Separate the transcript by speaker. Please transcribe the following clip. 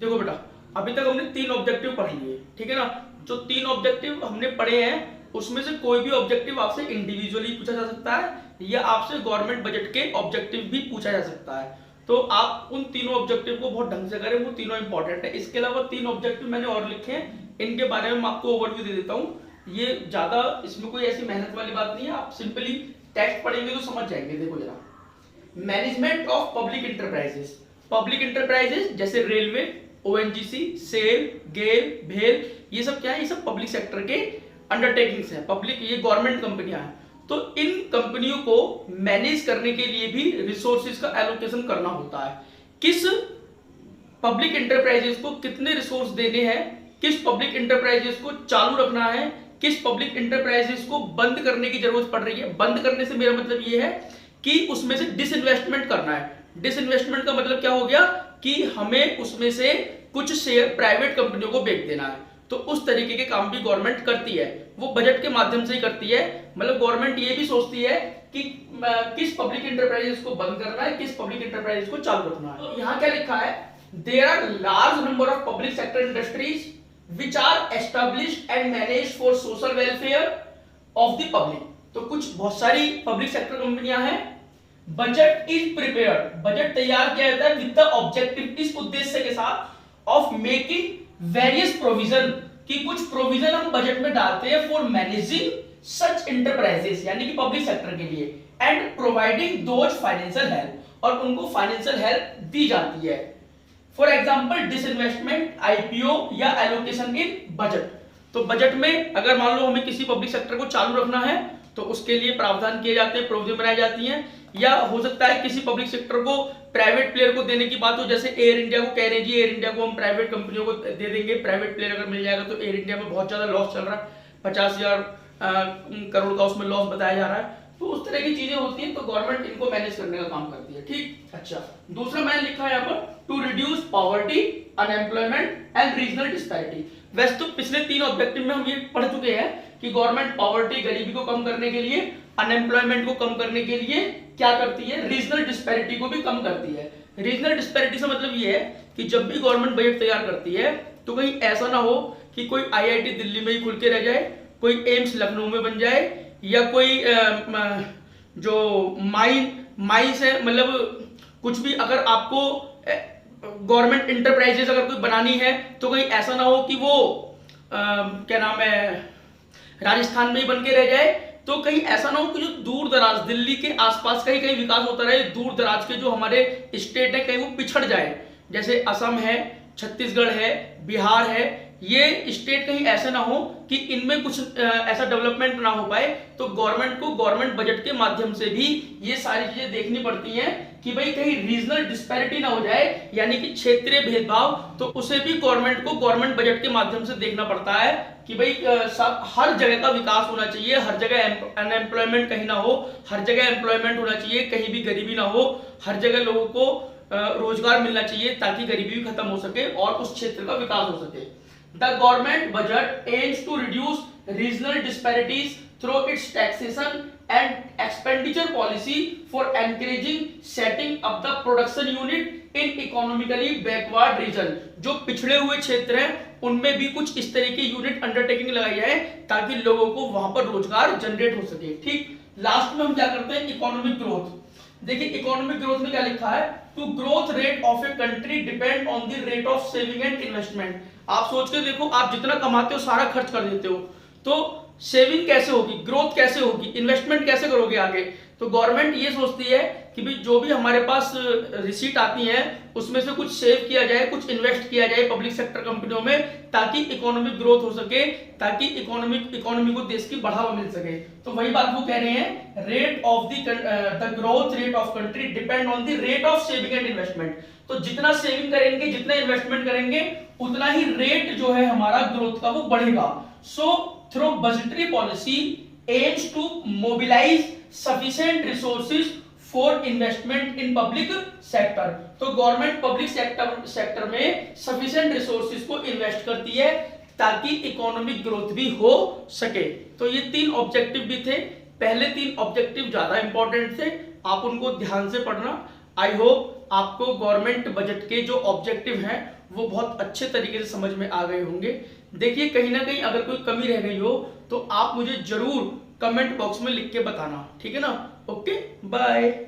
Speaker 1: देखो बेटा, अभी तक हमने 3 ऑब्जेक्टिव पढ़ लिए, ठीक है ना। जो 3 ऑब्जेक्टिव हमने पढ़े हैं उसमें से कोई भी ऑब्जेक्टिव आपसे इंडिविजुअली पूछा जा सकता है या आपसे गवर्नमेंट बजट के ऑब्जेक्टिव भी पूछा जा सकता है। तो आप उन तीनों ऑब्जेक्टिव को बहुत ढंग से करें, वो तीनों इंपॉर्टेंट है। इसके अलावा 3 ऑब्जेक्टिव मैंने और लिखे हैं, इनके बारे में मैं आपको ओवरव्यू दे देता हूँ। ये ज्यादा इसमें कोई ऐसी मेहनत वाली बात नहीं है, आप सिंपली टेक्स्ट पढ़ेंगे तो समझ जाएंगे। देखो जरा, management of public enterprises. Public enterprises जैसे रेलवे, ओएनजीसी, सेल, गेल, भेल, ये सब क्या है, ये सब पब्लिक सेक्टर के अंडरटेकिंग्स है, पब्लिक, ये गवर्नमेंट कंपनियां हैं। तो इन कंपनियों को मैनेज करने के लिए भी रिसोर्सेज का एलोकेशन करना होता है। किस पब्लिक इंटरप्राइजेस को कितने रिसोर्स देने हैं, किस पब्लिक इंटरप्राइजेस को चालू रखना है, किस पब्लिक इंटरप्राइजेस को बंद करने की जरूरत पड़ रही है। बंद करने से मेरा मतलब ये है कि उसमें से डिसइन्वेस्टमेंट करना है। डिसइन्वेस्टमेंट का मतलब क्या हो गया कि हमें उसमें से कुछ शेयर प्राइवेट कंपनियों को बेच देना है। तो उस तरीके के काम भी गवर्नमेंट करती है, वो बजट के माध्यम से ही करती है। मतलब गवर्नमेंट ये भी सोचती है कि किस पब्लिक इंटरप्राइजेस को बंद करना है, किस पब्लिक इंटरप्राइजेस को चालू रखना है। तो यहाँ क्या लिखा है, there are large number of public sector industries which are established and managed for social welfare of the public। तो कुछ बहुत सारी पब्लिक सेक्टर कंपनियां हैं। बजट इज प्रिपेयर्ड, बजट तैयार किया जाता है विद द ऑब्जेक्टिव, इस उद्देश्य के साथ ऑफ मेकिंग वेरियस प्रोविजन, कि कुछ प्रोविजन हम बजट में डालते हैं फॉर मैनेजिंग सच इंटरप्राइजेस, यानी कि पब्लिक सेक्टर के लिए, and providing those financial help, और उनको फाइनेंशियल हेल्प दी जाती है। फॉर एग्जाम्पल डिसइन्वेस्टमेंट, आईपीओ या एलोकेशन इन बजट। तो बजट में अगर मान लो हमें किसी पब्लिक सेक्टर को चालू रखना है तो उसके लिए प्रावधान किए जाते हैं, प्रोविजन बनाई जाती हैं। या हो सकता है किसी पब्लिक सेक्टर को प्राइवेट प्लेयर को देने की बात हो, जैसे एयर इंडिया को कह रहे हैं जी एयर इंडिया को हम प्राइवेट कंपनियों को दे देंगे, प्राइवेट प्लेयर अगर मिल जाएगा। तो एयर इंडिया में बहुत ज्यादा लॉस चल रहा है, 50,000 करोड़ का उसमें लॉस बताया जा रहा है। तो उस तरह की चीजें होती हैं, तो गवर्नमेंट इनको मैनेज करने का काम करती है, ठीक। अच्छा, दूसरा मैंने लिखा है यहाँ पर, to reduce poverty, unemployment and regional disparity. वैसे तो पिछले 3 ऑब्जेक्टिव में हम ये पढ़ चुके हैं कि गवर्नमेंट पॉवर्टी, गरीबी को कम करने के लिए, अनएम्प्लॉयमेंट को कम करने के लिए क्या करती है, रीजनल डिस्पैरिटी को भी कम करती है। रीजनल डिस्पैरिटी से मतलब ये है कि जब भी गवर्नमेंट बजट तैयार करती है तो कहीं ऐसा ना हो कि कोई आईआईटी दिल्ली में ही खुल के रह जाए, कोई एम्स लखनऊ में बन जाए, या कोई जो माइंस है, मतलब कुछ भी अगर आपको गवर्नमेंट इंटरप्राइजेस अगर कोई बनानी है तो कहीं ऐसा ना हो कि वो क्या नाम है, राजस्थान में ही बन के रह जाए। तो कहीं ऐसा ना हो कि जो दूर दराज दिल्ली के आसपास का ही कहीं विकास होता रहे, दूर दराज के जो हमारे स्टेट है कहीं वो पिछड़ जाए, जैसे असम है, छत्तीसगढ़ है, बिहार है, ये स्टेट कहीं ऐसे ना हो कि इनमें कुछ ऐसा डेवलपमेंट ना हो पाए। तो गवर्नमेंट को गवर्नमेंट बजट के माध्यम से भी ये सारी चीजें देखनी पड़ती हैं कि भाई कहीं रीजनल डिस्पैरिटी ना हो जाए, यानी कि क्षेत्रीय भेदभाव, तो उसे भी गवर्नमेंट को गवर्नमेंट बजट के माध्यम से देखना पड़ता है कि भाई हर जगह का विकास होना चाहिए, हर जगह अनएम्प्लॉयमेंट कहीं ना हो, हर जगह एम्प्लॉयमेंट होना चाहिए, कहीं भी गरीबी ना हो, हर जगह लोगों को रोजगार मिलना चाहिए ताकि गरीबी भी खत्म हो सके और उस क्षेत्र का विकास हो सके। The government budget aims to reduce regional disparities through its taxation and expenditure policy for encouraging setting up the production unit in economically backward region। जो पिछड़े हुए क्षेत्र हैं उनमें भी कुछ इस तरह की यूनिट अंडरटेकिंग लगाई जाए ताकि लोगों को वहां पर रोजगार जनरेट हो सके, ठीक। लास्ट में हम क्या करते हैं, इकोनॉमिक ग्रोथ। देखिए इकोनॉमिक ग्रोथ में क्या लिखा है, to growth rate of a country depend on the rate of saving and investment. आप सोच के देखो, आप जितना कमाते हो सारा खर्च कर देते हो, तो सेविंग कैसे होगी, ग्रोथ कैसे होगी, इन्वेस्टमेंट कैसे करोगे आगे। तो गवर्नमेंट ये सोचती है कि भाई जो भी हमारे पास रिसीट आती है उसमें से कुछ सेव किया जाए, कुछ इन्वेस्ट किया जाए पब्लिक सेक्टर कंपनियों में, ताकि इकोनॉमिक ग्रोथ हो सके, ताकि इकोनॉमी को देश की बढ़ावा मिल सके। तो वही बात वो कह रहे हैं, rate of the growth rate of country depend on the rate of saving and investment. तो जितना सेविंग करेंगे, जितना इन्वेस्टमेंट करेंगे, उतना ही रेट जो है हमारा ग्रोथ का वो बढ़ेगा। So through budgetary policy aims to mobilise sufficient resources for investment in public sector. तो गवर्नमेंट पब्लिक सेक्टर में सफिशिएंट रिसोर्सेज को इन्वेस्ट करती है ताकि इकोनॉमिक ग्रोथ भी हो सके। तो ये 3 ऑब्जेक्टिव भी थे, पहले 3 ऑब्जेक्टिव ज्यादा इंपॉर्टेंट थे, आप उनको ध्यान से पढ़ना। आई होप आपको गवर्नमेंट बजट के जो ऑब्जेक्टिव हैं वो बहुत अच्छे तरीके से समझ में आ गए होंगे। देखिए कहीं ना कहीं अगर कोई कमी रह गई हो तो आप मुझे जरूर कमेंट बॉक्स में लिख के बताना, ठीक है ना। Okay bye.